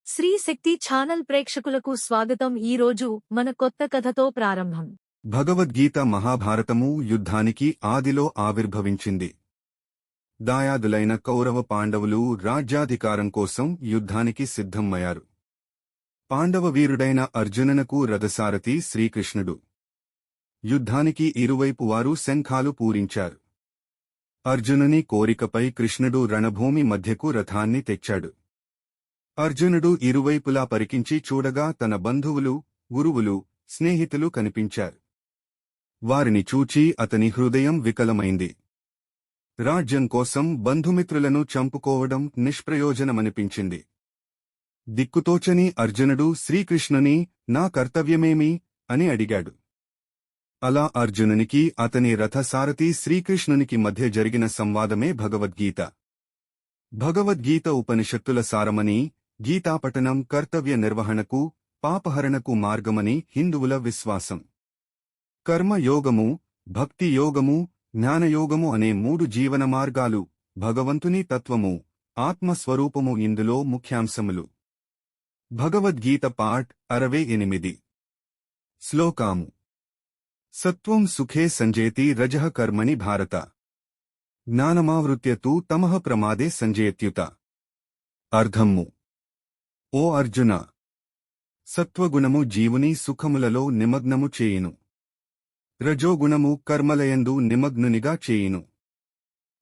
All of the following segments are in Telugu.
శ్రీ శక్తి ఛానల్ ప్రేక్షకులకు స్వాగతం. ఈరోజు మన కొత్త కథతో ప్రారంభం. భగవద్గీత మహాభారతము యుద్ధానికి ఆదిలో ఆవిర్భవించింది. దాయాదులైన కౌరవ పాండవులు రాజ్యాధికారం కోసం యుద్ధానికి సిద్ధమయ్యారు. పాండవ వీరుడైన అర్జుననకు రథసారథి శ్రీకృష్ణుడు. యుద్ధానికి ఇరువైపు వారు శంఖాలు పూరించారు. అర్జునుని కోరికపై కృష్ణుడు రణభూమి మధ్యకు రథాన్ని తెచ్చాడు. అర్జునుడు ఇరువైపులా పరికించి చూడగా తన బంధువులు, గురువులు, స్నేహితులు కనిపించారు. వారిని చూచి అతని హృదయం వికలమైంది. రాజ్యం కోసం బంధుమిత్రులను చంపుకోవడం నిష్ప్రయోజనమనిపించింది. దిక్కుతోచని అర్జునుడు శ్రీకృష్ణుని నా కర్తవ్యమేమి అని అడిగాడు. అలా అర్జునునికి అతని రథసారథి శ్రీకృష్ణునికి మధ్య జరిగిన సంవాదమే భగవద్గీత. భగవద్గీత ఉపనిషత్తుల సారమని, గీతాపఠనం కర్తవ్య నిర్వహణకు, పాపహరణకు మార్గమని హిందువుల విశ్వాసం. కర్మయోగము, భక్తి యోగము, జ్ఞానయోగము అనే మూడు జీవన మార్గాలు, భగవంతుని తత్వము, ఆత్మస్వరూపము ఇందులో ముఖ్యాంశములు. భగవద్గీత పాఠ్ 68. శ్లోకాము. సత్వం సుఖే సంజేతి రజః కర్మణి భారత. జ్ఞానమావృత్య తు తమః ప్రమాదే సంజయత్యుత. అర్థము. ఓ అర్జున, సత్వగుణము జీవుని సుఖములలో నిమగ్నము చేయును. రజోగుణము కర్మలయందు నిమగ్నునిగా చేయును.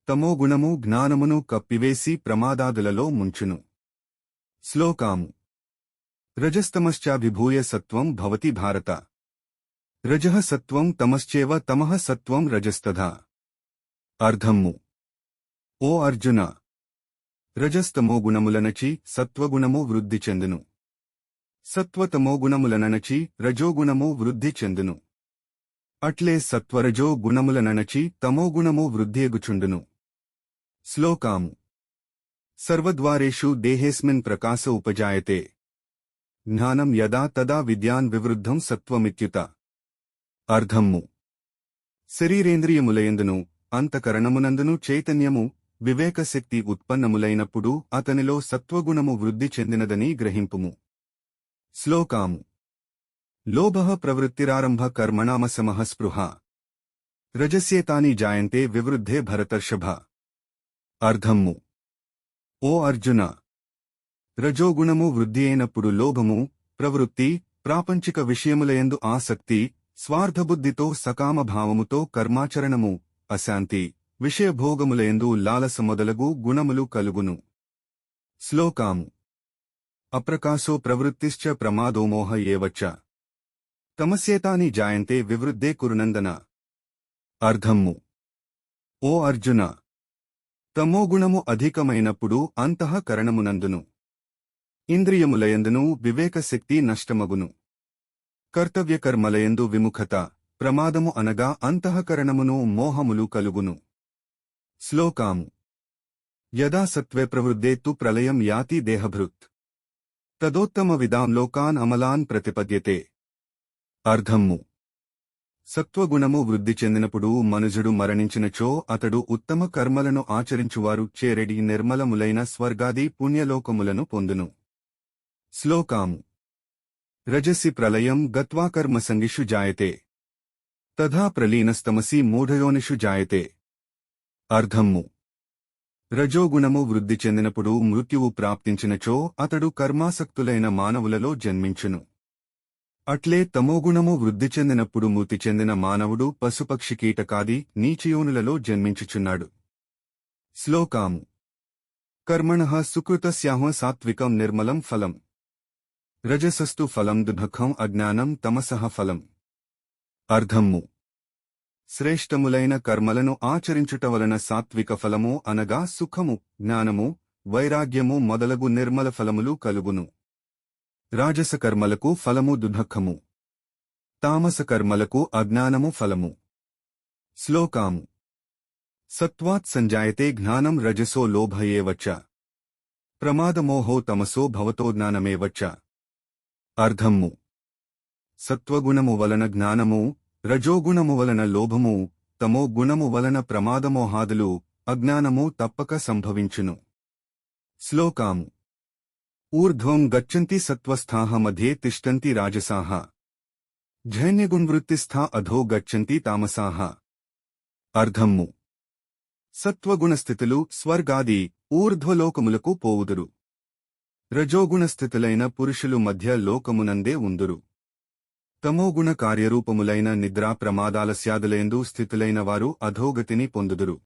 తమోగుణము జ్ఞానమును కప్పివేసి ప్రమాదాదులలో ముంచును. శ్లోకాము. రజస్తమశ్చాభిభూయ సత్వం భవతి భారత. రజః సత్వం తమశ్చేవ తమః సత్వం రజస్తథా. అర్థము. ఓ అర్జున, రజస్తమోగుణములనచి సత్వగుణము వృద్ధి చెందును. సత్వతమోగుణములనచి రజోగుణము వృద్ధి చెందును. అట్లే సత్వరజో గుణములనచి తమోగుణము వృద్ధియగుచుండును. శ్లోకాము. సర్వద్వారేషు దేహేస్మిన్ ప్రకాశ ఉపజాయతే. జ్ఞానం యదా తదా విద్యాన్ వివృద్ధం సత్వమిత్యుత. అర్థము. శరీరేంద్రియములయందును అంతఃకరణమునందును చైతన్యము, వివేకశక్తి ఉత్పన్నములైనప్పుడు అతనిలో సత్వగుణము వృద్ధి చెందినదని గ్రహింపుము. శ్లోకాము. లోభః ప్రవృత్తిరారంభ కర్మణామసమః స్పృహ. రజస్యేతాని జాయంతే వివృద్ధే భరతర్షభ. అర్థము. ఓ అర్జున, రజోగుణము వృద్ధి అయినప్పుడు లోభము, ప్రవృత్తి, ప్రాపంచిక విషయములయందు ఆసక్తి, స్వార్థబుద్ధితో సకామభావముతో కర్మాచరణము, అశాంతి, విషయభోగములయందు లాలస మొదలగు గుణములు కలుగును. శ్లోకాము. అప్రకాశో ప్రవృత్తిశ్చ ప్రమాదోమోహ ఏవచ్చ. తమస్యేతాని జాయంతే వివృద్ధే కురునందన. అర్థము. ఓ అర్జున, తమోగుణము అధికమైనప్పుడు అంతఃకరణమునందును ఇంద్రియములయందును వివేకశక్తి నష్టమగును. కర్తవ్యకర్మలయందు విముఖత, ప్రమాదము అనగా అంతఃకరణమును మోహములు కలుగును. శ్లోకాము. యదా సత్వే ప్రవృద్ధే తు ప్రళయం యాతి దేహభృత్. తదోత్తమ విదాం లోకాన్ అమలాన్ ప్రతిపద్యతే. అర్థము. సత్వగుణము వృద్ధి చెందినప్పుడు మనుజుడు మరణించినచో అతడు ఉత్తమ కర్మలను ఆచరించువారు చేరెడి నిర్మలములైన స్వర్గాది పుణ్యలోకములను పొందును. శ్లోకాము. రజసి ప్రళయం గత్వా కర్మసంగిషు జాయతే. తథా ప్రలీనస్తమసి మూఢయోనిషు జాయతే. అర్థము. రజోగుణము వృద్ధి చెందినప్పుడు మృత్యువు ప్రాప్తించినచో అతడు కర్మాసక్తులైన మానవులలో జన్మించును. అట్లే తమోగుణము వృద్ధి చెందినప్పుడు మృతి చెందిన మానవుడు పశుపక్షి కీటకాది నీచయోనులలో జన్మించుచున్నాడు. శ్లోకాము. కర్మణః సుకృతస్యాహ సాత్వికం నిర్మలం ఫలం. రజసస్తు ఫలం దుఃఖం అజ్ఞానం తమసః ఫలం. అర్థము. శ్రేష్టములైన కర్మలను ఆచరించుట వలన సాత్విక ఫలము అనగా సుఖము, జ్ఞానము, వైరాగ్యము మొదలగు నిర్మల ఫలములు కలుగును. రాజస కర్మలకు ఫలము దుఃఖము. తామస కర్మలకు అజ్ఞానము ఫలము. శ్లోకాము. సత్వాత్ సంజాయతే జ్ఞానం రజసో లోభ ఏవచ్చ. ప్రమాదమోహో తమసో భవతో జ్ఞానమేవచ్చ. అర్థము. సత్వగుణము వలన జ్ఞానము, రజోగుణము వలన లోభము, తమో గుణము వలన ప్రమాదమోహాదులు, అజ్ఞానము తప్పక సంభవించును. శ్లోకాము. ఊర్ధ్వం గచ్చంతి సత్వస్థాః మధ్యే తిష్టంతి రాజసాః జైన్యగుణవృత్తిస్థా అధో గచ్చంతి తామసాః. అర్థము: సత్వగుణస్థితులు స్వర్గాది ఊర్ధ్వలోకములకు పోవుదురు. రజోగుణస్థితులైన పురుషులు మధ్య లోకమునందే ఉందురు. తమోగుణ కార్యరూపములైన నిద్రా ప్రమాదాలస్యాదులయందు స్థితులైన వారు అధోగతిని పొందుదురు.